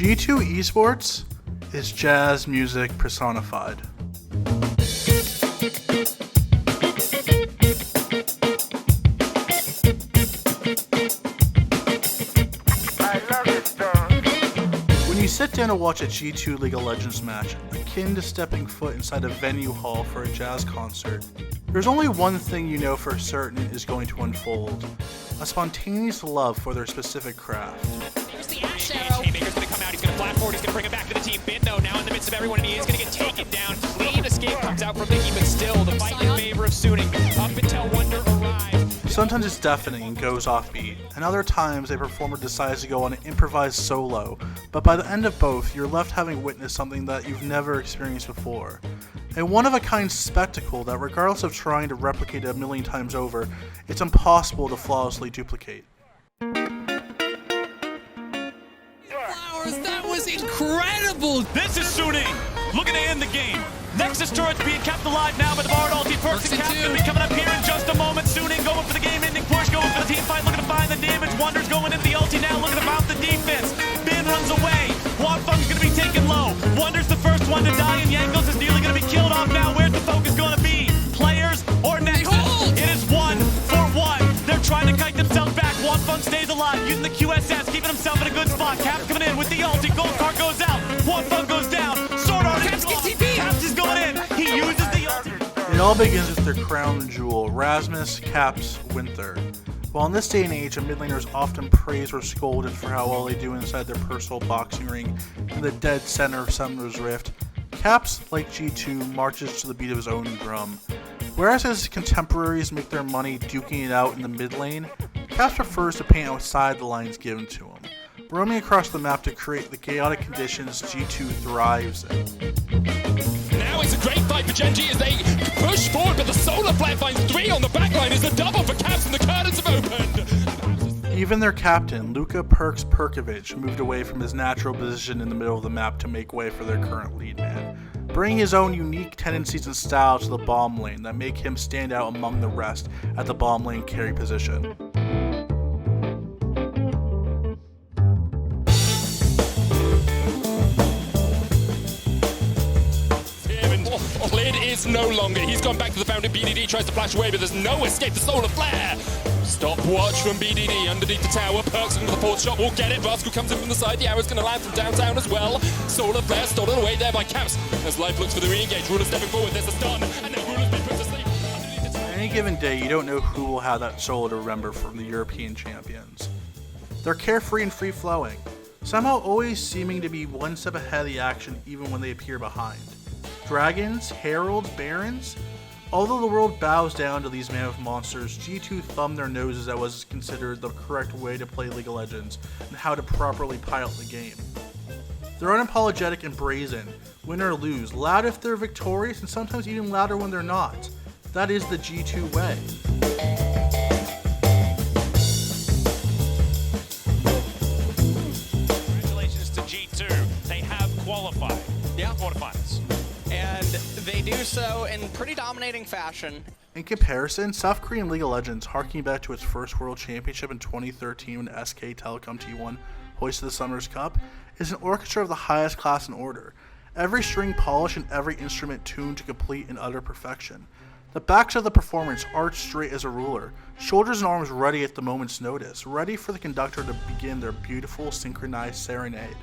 G2 Esports is jazz music personified. When you sit down to watch a G2 League of Legends match, akin to stepping foot inside a venue hall for a jazz concert, there's only one thing you know for certain is going to unfold: a spontaneous love for their specific craft. Here's the Ash arrow. Haymaker's going to come out, he's going to flat forward, he's going to bring it back to the team. Binno now in the midst of everyone, and he is going to get taken down. Clean escape comes out from Mickey, but still the fight in favor of Suning up until Wonder arrives. Sometimes it's deafening and goes offbeat, and other times a performer decides to go on an improvised solo, but by the end of both, you're left having witnessed something that you've never experienced before. A one-of-a-kind spectacle that, regardless of trying to replicate it a million times over, it's impossible to flawlessly duplicate. Flowers, that was incredible! This is Suning, looking to end the game. Nexus turret's being kept alive now by the Bard ulti. Perks and Cap's going to be coming up here in just a moment. Suning going for the game-ending push, going for the team fight, looking to find the damage. Wonder's going into the ulti now, looking to mount the defense. Bin runs away. Wafung's going to be taken low. Wonder's the first one to die, and Yangos is nearly going to be killed off now. Where's the focus going to be? Players or Nexus? It is 1 for 1. They're trying to kite themselves back. Wafung stays alive, using the QSS, keeping himself in a good spot. Cap's coming in with the ulti. Gold card goes out. Wafung goes down. Sword Art is lost. Caps is going in. He uses the ulti. It all begins with their crown jewel, Rasmus Caps Winther. While in this day and age, a mid laner is often praised or scolded for how well they do inside their personal boxing ring in the dead center of Summoner's Rift, Caps, like G2, marches to the beat of his own drum. Whereas his contemporaries make their money duking it out in the mid lane, Caps prefers to paint outside the lines given to him, roaming across the map to create the chaotic conditions G2 thrives in. Now it's a great fight for Gen G as they push forward, but the solar flare finds 3 on the backline is a double for Caps and the curtains have opened. Even their captain, Luka Perkovic, moved away from his natural position in the middle of the map to make way for their current lead man, bringing his own unique tendencies and style to the bomb lane that make him stand out among the rest at the bomb lane carry position. Lid is no longer. He's gone back to the fountain. BDD tries to flash away, but there's no escape. The solar flare. Stopwatch from BDD underneath the tower. Perks into the fourth shot. Will get it. Rascal comes in from the side. The arrow's going to land from downtown as well. Solar flare stolen away there by Caps. As Life looks for the re-engage. Ruler stepping forward. There's a stun. And then Ruler's been put to sleep. On any given day, you don't know who will have that solo to remember from the European champions. They're carefree and free-flowing, somehow always seeming to be one step ahead of the action even when they appear behind. Dragons, heralds, barons. Although the world bows down to these mammoth monsters, G2 thumb their noses at what is considered the correct way to play League of Legends and how to properly pilot the game. They're unapologetic and brazen, win or lose, loud if they're victorious, and sometimes even louder when they're not. That is the G2 way. Congratulations to G2. They have qualified. Yeah. Quarterfinals. And they do so in pretty dominating fashion. In comparison, South Korean League of Legends, harking back to its first World Championship in 2013 when SK Telecom T1 hoisted the Summer's Cup, is an orchestra of the highest class and order, every string polished and every instrument tuned to complete and utter perfection. The backs of the performance arched straight as a ruler, shoulders and arms ready at the moment's notice, ready for the conductor to begin their beautiful synchronized serenade.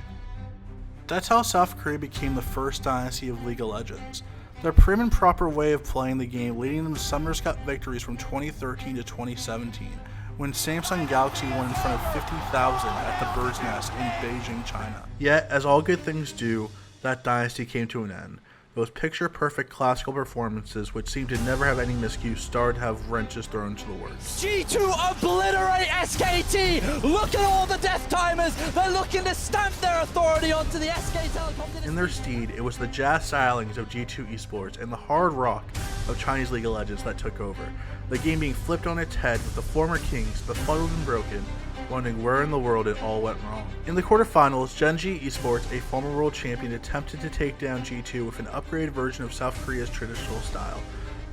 That's how South Korea became the first dynasty of League of Legends. Their prim and proper way of playing the game leading them to Summer's Cup victories from 2013 to 2017, when Samsung Galaxy won in front of 50,000 at the Bird's Nest in Beijing, China. Yet, as all good things do, that dynasty came to an end. Those picture-perfect classical performances, which seemed to never have any miscues, started to have wrenches thrown into the works. G2 obliterate SKT! Look at all the death timers! They're looking to stamp their authority onto the SK Telecom. In their stead, it was the jazz stylings of G2 Esports and the hard rock of Chinese League of Legends that took over, the game being flipped on its head with the former kings, befuddled and broken, wondering where in the world it all went wrong. In the quarterfinals, Gen G Esports, a former world champion, attempted to take down G2 with an upgraded version of South Korea's traditional style,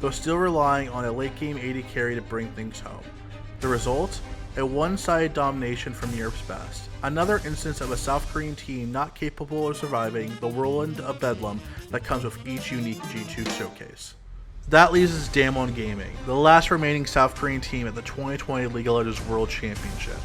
though still relying on a late game AD carry to bring things home. The result? a one-sided domination from Europe's best. Another instance of a South Korean team not capable of surviving the whirlwind of bedlam that comes with each unique G2 showcase. That leaves us DAMWON Gaming, the last remaining South Korean team at the 2020 League of Legends World Championship.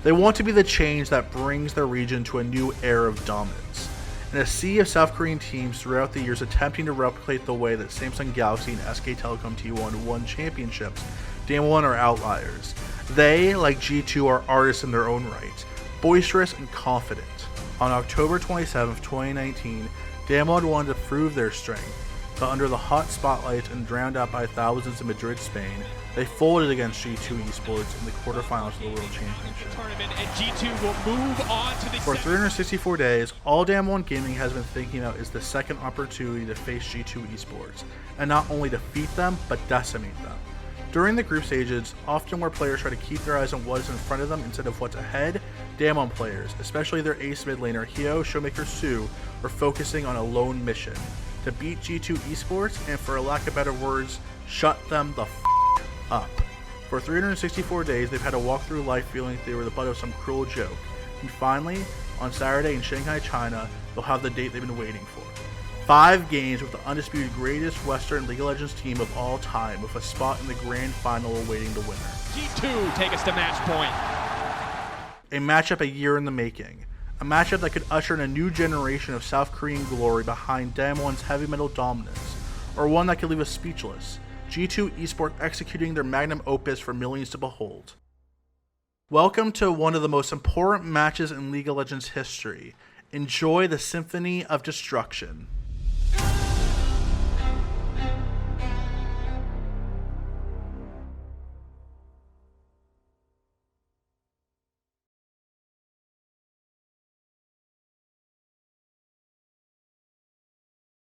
They want to be the change that brings their region to a new era of dominance. In a sea of South Korean teams throughout the years attempting to replicate the way that Samsung Galaxy and SK Telecom T1 won championships, DAMWON are outliers. They, like G2, are artists in their own right, boisterous and confident. On October 27, 2019, DAMWON wanted to prove their strength, but under the hot spotlight and drowned out by thousands in Madrid, Spain, they folded against G2 Esports in the quarterfinals of the World Championship. Tournament, and G2 will move on to the For 364 days, all DAMWON Gaming has been thinking about is the second opportunity to face G2 Esports, and not only defeat them, but decimate them. During the group stages, often where players try to keep their eyes on what is in front of them instead of what's ahead, DAMWON players, especially their ace mid laner Hyo, Showmaker Su, are focusing on a lone mission: to beat G2 Esports and, for a lack of better words, shut them the up. For 364 days, they've had to walk through life feeling like they were the butt of some cruel joke. And finally, on Saturday in Shanghai, China, they'll have the date they've been waiting for. 5 games with the undisputed greatest Western League of Legends team of all time, with a spot in the grand final awaiting the winner. G2 take us to match point. A matchup a year in the making. A matchup that could usher in a new generation of South Korean glory behind DAMWON's heavy metal dominance, or one that could leave us speechless. G2 Esports executing their magnum opus for millions to behold. Welcome to one of the most important matches in League of Legends history. Enjoy the Symphony of Destruction.